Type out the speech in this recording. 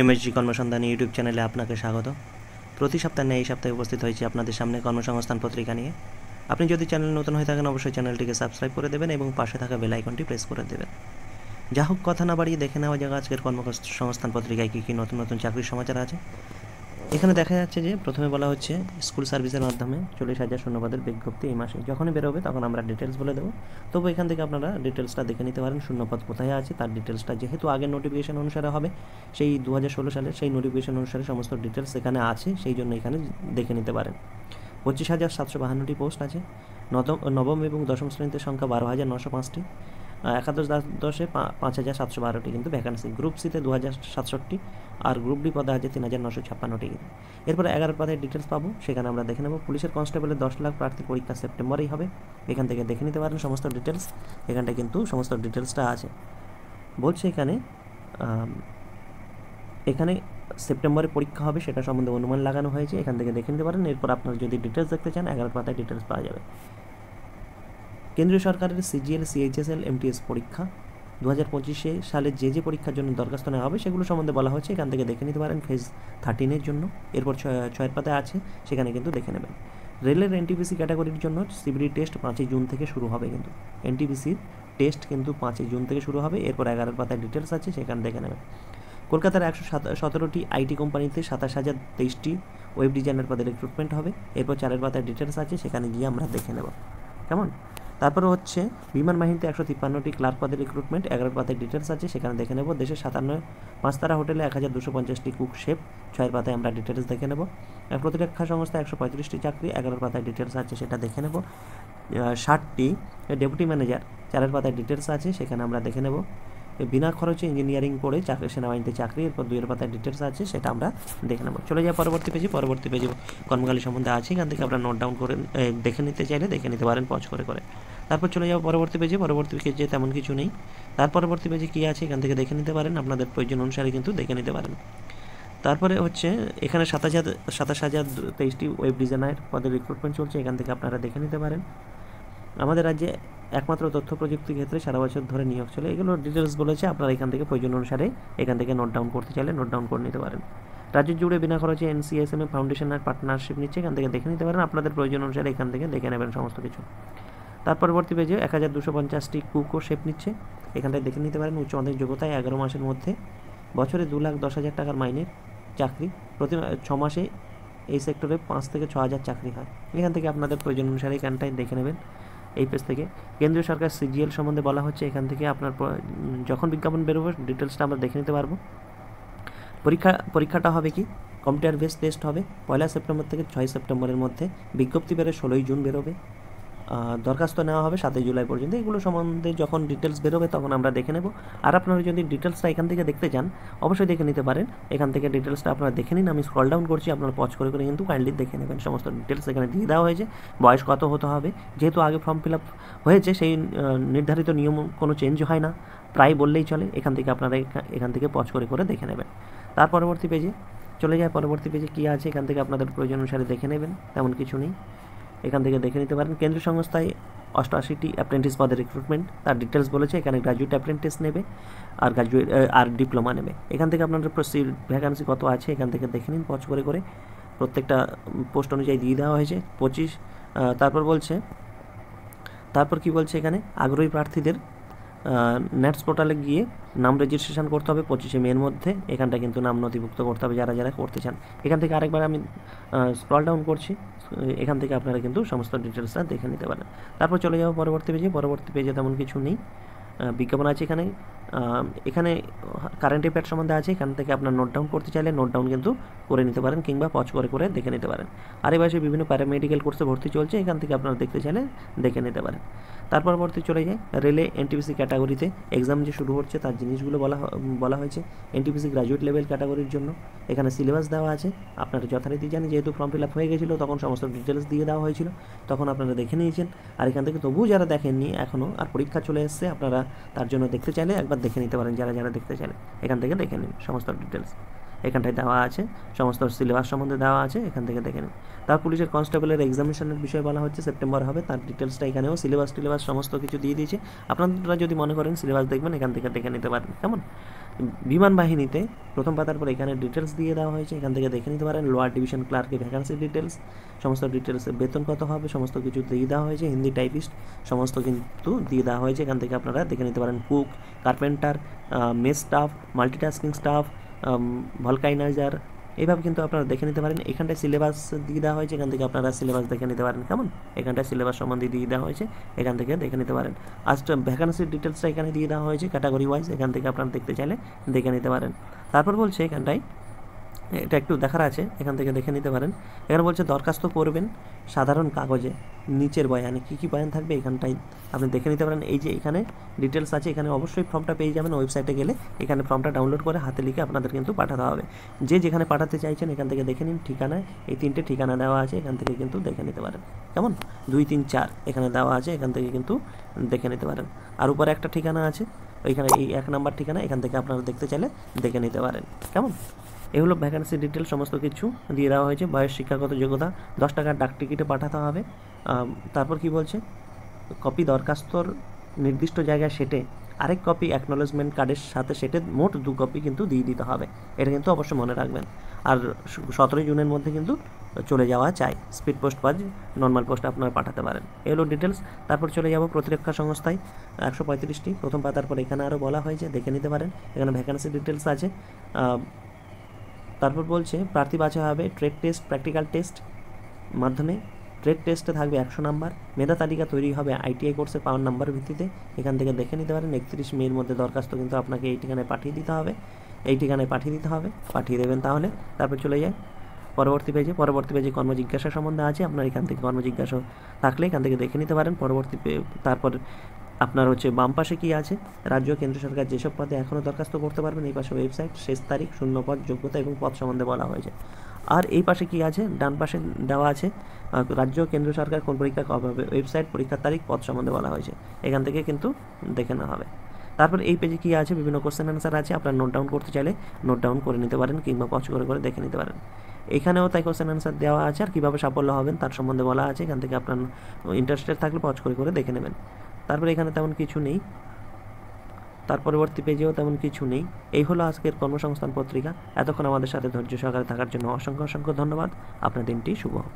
MSG কর্মসন্ধানী YouTube চ্যানেলে আপনাকে স্বাগত। প্রতি সপ্তাহে এই সপ্তাহে উপস্থিত হয়েছি আপনাদের সামনে কর্মসংস্থান পত্রিকা নিয়ে। আপনি যদি চ্যানেল নতুন হয়ে থাকেন অবশ্যই চ্যানেলটিকে সাবস্ক্রাইব করে দেবেন এবং পাশে থাকা বেল আইকনটি প্রেস করে দেবেন। যা হোক, কথা না বাড়িয়ে দেখে নেওয়া যাক আজকের কর্মসংস্থান পত্রিকায় কী কী নতুন নতুন চাকরির সমাচার আছে। এখানে দেখা যাচ্ছে যে প্রথমে বলা হচ্ছে স্কুল সার্ভিসের মাধ্যমে 40,000 শূন্যপদের বিজ্ঞপ্তি এই মাসে যখনই বেরোবে তখন আমরা ডিটেলস বলে দেবো। তবু এখান থেকে আপনারা ডিটেলসটা দেখে নিতে পারেন, শূন্যপদ কোথায় আছে তার ডিটেলসটা, যেহেতু আগের নোটিফিকেশন অনুসারে হবে, সেই 2016 সালের সেই নোটিফিকেশন অনুসারে সমস্ত ডিটেলস এখানে আছে, সেই জন্য এখানে দেখে নিতে পারেন। 25,752টি পোস্ট আছে। নবম এবং দশম শ্রেণীতে সংখ্যা 12,905টি। একাদশ দ্বাদশে 5,712টি কিন্তু ভ্যাকান্সি। গ্রুপ সিতে 2,067টি, আর গ্রুপ ডি পদে আছে 3,956টি। এরপর 11 পদের ডিটেলস পাবো, সেখানে আমরা দেখে নেব। পুলিশের কনস্টেবলের 10 লাখ প্রার্থী পরীক্ষা সেপ্টেম্বরেই হবে, এখান থেকে দেখে নিতে পারেন সমস্ত ডিটেলস। এখানটায় কিন্তু সমস্ত ডিটেলসটা আছে। বলছে এখানে সেপ্টেম্বরে পরীক্ষা হবে সেটা সম্বন্ধে অনুমান লাগানো হয়েছে, এখান থেকে দেখে নিতে পারেন। এরপর আপনারা যদি ডিটেলস দেখতে চান 11 পাতায় ডিটেলস পাওয়া যাবে। কেন্দ্রীয় সরকারের সিজিএল, সিএইচএসএল, এমটিএস পরীক্ষা 2025 সালে যে পরীক্ষার জন্য দরখাস্ত নেওয়া হবে সেগুলো সম্বন্ধে বলা হয়েছে, এখান থেকে দেখে নিতে পারেন ফেজ 13-এর জন্য। এরপর 6 পাতায় আছে, সেখানে কিন্তু দেখে নেবেন। রেলের এনটিপিসি ক্যাটাগরির জন্য সিবিডি টেস্ট 5 জুন থেকে শুরু হবে, কিন্তু এনটিপিসির টেস্ট কিন্তু 5 জুন থেকে শুরু হবে। এরপর 11 পাতায় ডিটেলস আছে, সেখানে দেখে নেবেন। কলকাতার 117টি আইটি কোম্পানিতে 27,023টি ওয়েব ডিজাইনার পদে রিক্রুটমেন্ট হবে। এরপর 4 পাতায় ডিটেলস আছে, সেখানে গিয়ে আমরা দেখে নেব কেমন। তারপরে হচ্ছে বিমান বাহিনীতে 153টি ক্লার্ক পদের রিক্রুটমেন্ট, 11 পাতায় ডিটেলস আছে, সেখানে দেখে নেব। দেশের 57 5-তারা হোটেলে 1,250টি কুক শেফ, 6 পাতায় আমরা ডিটেলস দেখে নেব। প্রতিরক্ষা সংস্থা 135টি চাকরি, 11 পাতায় ডিটেলস আছে, সেটা দেখে নেব। 60টি ডেপুটি ম্যানেজার, 4 পাতায় ডিটেলস আছে, সেখানে আমরা দেখে নেব। বিনা খরচে ইঞ্জিনিয়ারিং পড়ে সেনাবাহিনীতে চাকরি, এরপর 2 পাতায় ডিটেলস আছে, সেটা আমরা দেখে নেব। চলে যাই পরবর্তী পেজে কর্মকালী সম্বন্ধে আছে, এখান থেকে আপনারা নোট ডাউন করে দেখে নিতে চাইলে দেখে নিতে পারেন পজ করে। তারপর চলে যাবো পরবর্তী পেজে তেমন কিছু নেই। তার পরবর্তী পেজে কী আছে এখান থেকে দেখে নিতে পারেন, আপনাদের প্রয়োজন অনুসারে কিন্তু দেখে নিতে পারেন। তারপরে হচ্ছে এখানে 27,023টি ওয়েব ডিজাইনার পদের রিক্রুটমেন্ট চলছে, এখান থেকে আপনারা দেখে নিতে পারেন। আমাদের রাজ্যে একমাত্র তথ্য প্রযুক্তি ক্ষেত্রে সারা বছর ধরে নিয়োগ চলে, এগুলো ডিটেলস বলেছে, আপনারা এখান থেকে প্রয়োজন অনুসারে এখান থেকে নোট ডাউন করতে চাইলে নোট ডাউন করে নিতে পারেন। রাজ্য জুড়ে বিনা খরচে এনসিএসএমএ ফাউন্ডেশন আর পার্টনারশিপ নিচ্ছে, এখান থেকে দেখে নিতে পারেন। আপনাদের প্রয়োজন অনুসারে এখান থেকে দেখে নেবেন সমস্ত কিছু। তার পরবর্তী পেজে 1,250টি কুক ও শেফ নিচ্ছে, এখানটায় দেখে নিতে পারেন। উচ্চ মাধ্যমিক যোগ্যতায় 11 মাসের মধ্যে, বছরে 2,10,000 টাকার মাইনের চাকরি, প্রতি 6 মাসে এই সেক্টরে 5 থেকে 6,000 চাকরি হয়, এখান থেকে আপনাদের প্রয়োজন অনুসারে এখানটায় দেখে নেবেন। এই পেজ থেকে কেন্দ্রীয় সরকার সিজিএল সম্বন্ধে বলা হচ্ছে, এখান থেকে আপনার যখন বিজ্ঞাপন বেরোবে ডিটেলসটা আমরা দেখে নিতে পারবো। পরীক্ষাটা হবে কি কম্পিউটার বেস টেস্ট হবে 1 সেপ্টেম্বর থেকে 6 সেপ্টেম্বরের মধ্যে। বিজ্ঞপ্তি বেরোয় 16 জুন বেরোবে। দরখাস্ত নেওয়া হবে 7 জুলাই পর্যন্ত। এগুলো সম্বন্ধে যখন ডিটেলস বেরোবে তখন আমরা দেখে নেব। আর আপনারা যদি ডিটেলসটা এখান থেকে দেখতে চান অবশ্যই দেখে নিতে পারেন, এখান থেকে ডিটেলসটা আপনারা দেখে নিন। আমি স্ক্রল ডাউন করছি, আপনারা পজ করে কিন্তু কাইন্ডলি দেখে নেবেন। সমস্ত ডিটেলস এখানে দিয়ে দেওয়া হয়েছে। বয়স কত হতে হবে, যেহেতু আগে ফর্ম ফিল আপ হয়েছে সেই নির্ধারিত নিয়ম কোনো চেঞ্জ হয় না, প্রায় বললেই চলে। এখান থেকে আপনারা এখান থেকে পজ করে দেখে নেবেন। তার পরবর্তী পেজে চলে যায়। পরবর্তী পেজে কী আছে এখান থেকে আপনাদের প্রয়োজন অনুসারে দেখে নেবেন, তেমন কিছু নেই, এখান থেকে দেখে নিতে পারেন। কেন্দ্রীয় সংস্থায় 88টি অ্যাপ্রেন্টিস পদের রিক্রুটমেন্ট, তার ডিটেলস বলেছে। এখানে গ্র্যাজুয়েট অ্যাপ্রেন্টিস নেবে আর ডিপ্লোমা নেবে। এখান থেকে আপনাদের ভ্যাকান্সি কত আছে এখান থেকে দেখে নিন পজ করে। প্রত্যেকটা পোস্ট অনুযায়ী দিয়ে দেওয়া হয়েছে 25। তারপর কি বলছে এখানে, আগ্রহী প্রার্থীদের নেটস পোর্টালে গিয়ে নাম রেজিস্ট্রেশন করতে হবে 25 মের মধ্যে। এখানটা কিন্তু নাম নথিভুক্ত করতে হবে যারা করতে চান। এখান থেকে আরেকবার আমি স্ক্রল ডাউন করছি, এখান থেকে আপনারা কিন্তু সমস্ত ডিটেলসটা দেখে নিতে পারেন। তারপর চলে যাবো পরবর্তী পেজে তেমন কিছু নেই, বিজ্ঞাপন আছে এখানে কারেন্ট অ্যাফেয়ার্স সম্বন্ধে আছে, এখান থেকে আপনার নোট ডাউন করতে চাইলে নোট ডাউন কিন্তু করে নিতে পারেন, কিংবা পজ করে দেখে নিতে পারেন। আর এবার বিভিন্ন প্যারামেডিক্যাল কোর্সে ভর্তি চলছে, এখান থেকে আপনারা দেখতে চাইলে দেখে নিতে পারেন। তারপর পরবর্তী চলে যায় রেলে এনটিপিসি ক্যাটাগরিতে এক্সাম যে শুরু হচ্ছে তার জিনিসগুলো বলা হয়েছে। এনটিপিসি গ্র্যাজুয়েট লেভেল ক্যাটাগরির জন্য এখানে সিলেবাস দেওয়া আছে, আপনারা যথারীতি জানেন, যেহেতু ফর্ম ফিল আপ হয়ে গেছিলো তখন সমস্ত ডিটেলস দিয়ে দেওয়া হয়েছিল, তখন আপনারা দেখে নিয়েছেন। আর এখান থেকে তবুও যারা দেখেননি এখনও, আর পরীক্ষা চলে এসছে, আপনারা তার জন্য দেখতে চাইলে একবার দেখে নিতে পারেন। যারা দেখতে চাইলে এখান থেকে দেখে নিন সমস্ত ডিটেলস। এখানটায় দেওয়া আছে, সমস্ত সিলেবাস সম্বন্ধে দেওয়া আছে, এখান থেকে দেখে নিন। তার পুলিশের কনস্টেবলের এক্সামিনেশনের বিষয়ে বলা হচ্ছে, সেপ্টেম্বর হবে, তার ডিটেলসটা এখানেও সিলেবাস সমস্ত কিছু দিয়ে দিয়েছে। আপনারা যদি মনে করেন সিলেবাস দেখবেন, এখান থেকে দেখে নিতে পারেন। কেমন? বিমান বাহিনীতে প্রথম পাতার পর এখানে ডিটেলস দিয়ে দেওয়া হয়েছে, এখান থেকে দেখে নিতে পারেন। লোয়ার ডিভিশন ক্লার্কের ভ্যাকান্সি ডিটেলস, সমস্ত ডিটেলস, বেতন কত হবে সমস্ত কিছু দিয়ে দেওয়া হয়েছে। হিন্দি টাইপিস্ট সমস্ত কিন্তু দিয়ে দেওয়া হয়েছে, এখান থেকে আপনারা দেখে নিতে পারেন। Cook, carpenter, mess staff, multitasking staff, vulcaniser, এইভাবে কিন্তু আপনারা দেখে নিতে পারেন। এখানটায় সিলেবাস দিয়ে দেওয়া হয়েছে, এখান থেকে আপনারা সিলেবাস দেখে নিতে পারেন। কেমন? এখানটায় সিলেবাস সম্বন্ধে দিয়ে দেওয়া হয়েছে, এখান থেকে দেখে নিতে পারেন। আজটা ভ্যাকান্সির ডিটেলসটা এখানে দিয়ে দেওয়া হয়েছে ক্যাটাগরি ওয়াইজ, এখান থেকে আপনারা দেখতে চাইলে দেখে নিতে পারেন। তারপর বলছে এখানটায়, এটা একটু দেখার আছে, এখান থেকে দেখে নিতে পারেন। এখানে বলছে দরখাস্ত করবেন সাধারণ কাগজে, নিচের বয়ানে কী কী বয়ান থাকবে এখানটায় আপনি দেখে নিতে পারেন। এই যে এখানে ডিটেলস আছে, এখানে অবশ্যই ফর্মটা পেয়ে যাবেন ওয়েবসাইটে গেলে। এখানে ফর্মটা ডাউনলোড করে হাতে লিখে আপনাদের কিন্তু পাঠাতে হবে। যে যেখানে পাঠাতে চাইছেন এখান থেকে দেখে নিন। ঠিকানায় এই 3টে ঠিকানা দেওয়া আছে, এখান থেকে কিন্তু দেখে নিতে পারেন। কেমন? 2, 3, 4 এখানে দেওয়া আছে, এখান থেকে কিন্তু দেখে নিতে পারেন। আর উপরে একটা ঠিকানা আছে, ওইখানে এই 1 নাম্বার ঠিকানা, এখান থেকে আপনারা দেখতে চাইলে দেখে নিতে পারেন। কেমন? এগুলো ভ্যাকান্সি ডিটেল সমস্ত কিছু দিয়ে দেওয়া হয়েছে। বয়স, শিক্ষাগত যোগ্যতা, 10 টাকার ডাক টিকিটে পাঠাতে হবে। তারপর কি বলছে, কপি দরখাস্তর নির্দিষ্ট জায়গায় সেটে, আরেক কপি অ্যাকনোলেজমেন্ট কার্ডের সাথে সেটে মোট 2 কপি কিন্তু দিয়ে দিতে হবে। এটা কিন্তু অবশ্যই মনে রাখবেন। আর 17 জুনের মধ্যে কিন্তু চলে যাওয়া চাই। স্পিড পোস্ট বা নর্মাল পোস্ট আপনারা পাঠাতে পারেন। এগুলো ডিটেলস। তারপর চলে যাব প্রতিরক্ষা সংস্থায়, 135টি প্রথম পাতার পর এখানে আরও বলা হয়েছে, দেখে নিতে পারেন। এখানে ভ্যাকান্সি ডিটেলস আছে। তারপর বলছে প্রার্থী বাছা হবে ট্রেড টেস্ট, প্র্যাকটিক্যাল টেস্ট মাধ্যমে। ট্রেড টেস্টে থাকবে 100 নাম্বার। মেধা তালিকা তৈরি হবে আইটিআই কোর্সে পাওয়ার নাম্বারের ভিত্তিতে, এখান থেকে দেখে নিতে পারেন। 31 মের মধ্যে দরখাস্ত কিন্তু আপনাকে এই ঠিকানায় পাঠিয়ে দিতে হবে, পাঠিয়ে দেবেন তাহলে। তারপর চলে যায় পরবর্তী পেজে কর্মজিজ্ঞাসা সম্বন্ধে আছে, আপনার এখান থেকে কর্মজিজ্ঞাসা থাকলে এখান থেকে দেখে নিতে পারেন। তারপর আপনার হচ্ছে বাম পাশে কী আছে, রাজ্য কেন্দ্র সরকার যেসব পদে এখনও দরখাস্ত করতে পারবেন, এই পাশে ওয়েবসাইট, শেষ তারিখ, শূন্য পদ, যোগ্যতা এবং পদ সম্বন্ধে বলা হয়েছে। আর এই পাশে কী আছে, ডান পাশে দেওয়া আছে রাজ্য কেন্দ্র সরকার কোন পরীক্ষা কবে হবে, ওয়েবসাইট, পরীক্ষার তারিখ, পদ সম্বন্ধে বলা হয়েছে, এখান থেকে কিন্তু দেখে নেওয়া হবে। তারপর এই পেজে কী আছে, বিভিন্ন কোশ্চেন অ্যান্সার আছে, আপনার নোট ডাউন করতে চাইলে নোট ডাউন করে নিতে পারেন, কিংবা পজ করে দেখে নিতে পারেন। এখানেও তাই কোশ্চেন অ্যান্সার দেওয়া আছে, আর কীভাবে সাফল্য হবেন তার সম্বন্ধে বলা আছে। এখান থেকে আপনার ইন্টারেস্টেড থাকলে পজ করে দেখে নেবেন। তারপরে এখানে তেমন কিছু নেই, তার পরবর্তী পেজেও তেমন কিছু নেই। এই হলো আজকের কর্মসংস্থান পত্রিকা। এতক্ষণ আমাদের সাথে ধৈর্য সহকারে থাকার জন্য অসংখ্য ধন্যবাদ। আপনার দিনটি শুভ হোক।